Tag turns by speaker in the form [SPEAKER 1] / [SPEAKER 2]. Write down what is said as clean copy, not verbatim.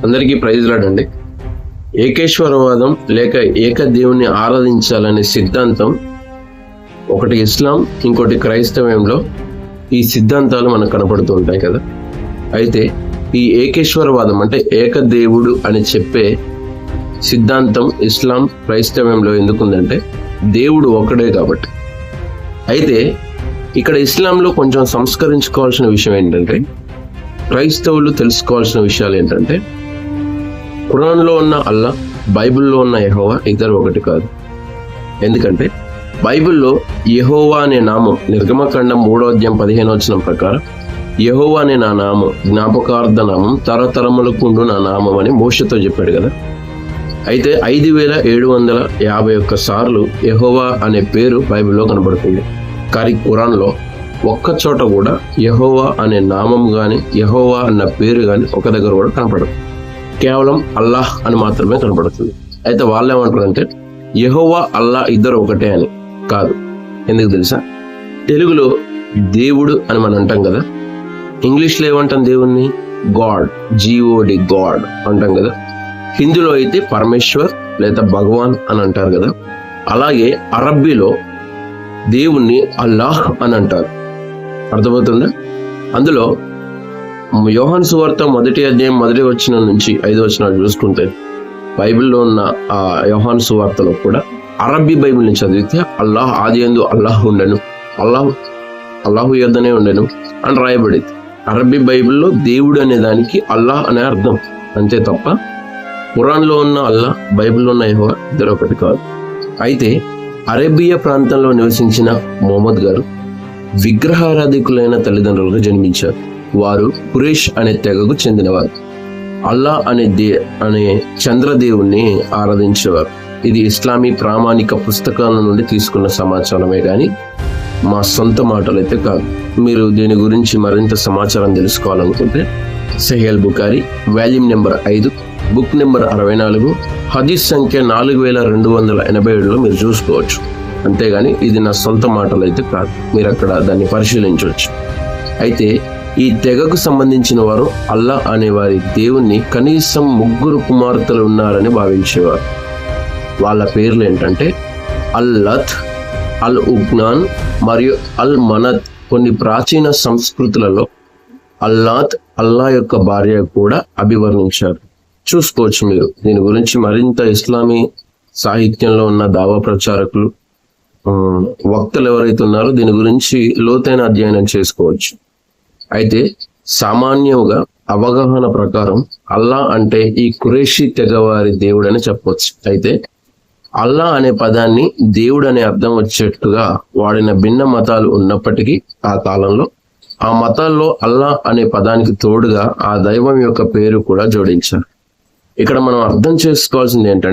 [SPEAKER 1] అందరికీ praise lord అండి. ఏకేశ్వరవాదం లేక ఏక దేవుని ఆరాధించాలనే సిద్ధాంతం ఒకటి ఇస్లాం, ఇంకోటి క్రైస్తవ్యంలో ఈ సిద్ధాంతాలు మనకు కనపడుతూ ఉంటాయి కదా. అయితే ఈ ఏకేశ్వరవాదం అంటే ఏక దేవుడు అని చెప్పే సిద్ధాంతం ఇస్లాం, క్రైస్తవ్యంలో ఎందుకుందంటే దేవుడు ఒకడే కాబట్టి. అయితే ఇక్కడ ఇస్లాంలో కొంచెం సంస్కరించుకోవాల్సిన విషయం ఏంటంటే, క్రైస్తవులు తెలుసుకోవాల్సిన విషయాలు ఏంటంటే, ఖురాన్లో ఉన్న అల్లా, బైబిల్లో ఉన్న యెహోవా ఇద్దరు ఒకటి కాదు. ఎందుకంటే బైబిల్లో యెహోవా అనే నామం నిర్గమకాండం 3వ అధ్యాయం 15వ వచనం ప్రకారం యెహోవా అనే నా నామం జ్ఞాపకార్థ నామం, తరతరములకుండు నా నామం అని మోషతో చెప్పాడు కదా. అయితే 5751 సార్లు యెహోవా అనే పేరు బైబిల్లో కనబడుతుంది. కానీ ఖురాన్లో ఒక్క చోట కూడా యెహోవా అనే నామం కానీ యెహోవా అన్న పేరు కానీ ఒక దగ్గర కూడా కనపడదు. కేవలం అల్లాహ్ అని మాత్రమే కనపడుతుంది. అయితే వాళ్ళు ఏమంటారంటే యెహోవా అల్లాహ్ ఇద్దరు ఒకటే అని. కాదు. ఎందుకు తెలుసా? తెలుగులో దేవుడు అని మనం అంటాం కదా, ఇంగ్లీష్లో ఏమంటాం దేవుణ్ణి? గాడ్, GOD, గాడ్ అంటాం కదా. హిందీలో అయితే పరమేశ్వర్ లేదా భగవాన్ అని అంటారు కదా. అలాగే అరబ్బీలో దేవుణ్ణి అల్లాహ్ అని అంటారు. అర్థమవుతుందా? అందులో యోహాను సువార్త 1వ అధ్యాయం 1వ వచనం నుంచి 5వ వచనాలు చూసుకుంటే బైబిల్లో ఉన్న ఆ యోహాను సువార్తలో కూడా అరబ్బీ బైబిల్ని చదివితే అల్లాహ్ ఆదియందు అల్లాహ్ ఉండను, అల్లాహు యొద్దనే ఉండను అని రాయబడింది. అరబ్బీ బైబిల్లో దేవుడు అనే దానికి అల్లాహ్ అనే అర్థం, అంతే తప్ప ఖురాన్లో ఉన్న అల్లాహ్, బైబిల్లో ఉన్న యెహోవా ఇద్దరు ఒకటి కాదు. అయితే అరేబియా ప్రాంతంలో నివసించిన మొహమ్మద్ గారు విగ్రహారాధికులైన తల్లిదండ్రులుగా జన్మించారు. వారు ఖురేష్ అనే తెగకు చెందినవారు. అల్లా అనే చంద్రదేవుణ్ణి ఆరాధించేవారు. ఇది ఇస్లామీ ప్రామాణిక పుస్తకాల నుండి తీసుకున్న సమాచారమే కానీ మా సొంత మాటలైతే కాదు. మీరు దీని గురించి మరింత సమాచారం తెలుసుకోవాలనుకుంటే Sahih Bukhari volume number 5, book number 64, హదీస్ సంఖ్య 4287లో మీరు చూసుకోవచ్చు. అంతేగాని ఇది నా సొంత మాటలు అయితే కాదు. మీరు అక్కడ దాన్ని పరిశీలించవచ్చు. అయితే ఈ తెగకు సంబంధించిన వారు అల్లా అనేవారి దేవుణ్ణి కనీసం 3 కుమార్తెలు ఉన్నారని భావించేవారు. వాళ్ళ పేర్లు ఏంటంటే అల్-లత్, అల్-ఉగ్నాన్ మరియు అల్-మనత్. కొన్ని ప్రాచీన సంస్కృతులలో అల్లాత్ అల్లా యొక్క భార్య కూడా అభివర్ణించారు. చూసుకోవచ్చు మీరు. దీని గురించి మరింత ఇస్లామీ సాహిత్యంలో ఉన్న దావా ప్రచారకులు, వక్తలు ఎవరైతే ఉన్నారో దీని గురించి లోతైన అధ్యయనం చేసుకోవచ్చు. అయితే సామాన్యంగా అవగాహన ప్రకారం అల్లా అంటే ఈ ఖురేషీ తెగవారి దేవుడని చెప్పవచ్చు. అయితే అల్లా అనే పదాన్ని దేవుడు అనే అర్థం వచ్చేట్టుగా వాడిన భిన్న మతాలు ఉన్నప్పటికీ ఆ కాలంలో ఆ మతాల్లో అల్లా అనే పదానికి తోడుగా ఆ దైవం యొక్క పేరు కూడా జోడించారు. ఇక్కడ మనం అర్థం చేసుకోవాల్సింది ఏంటంటే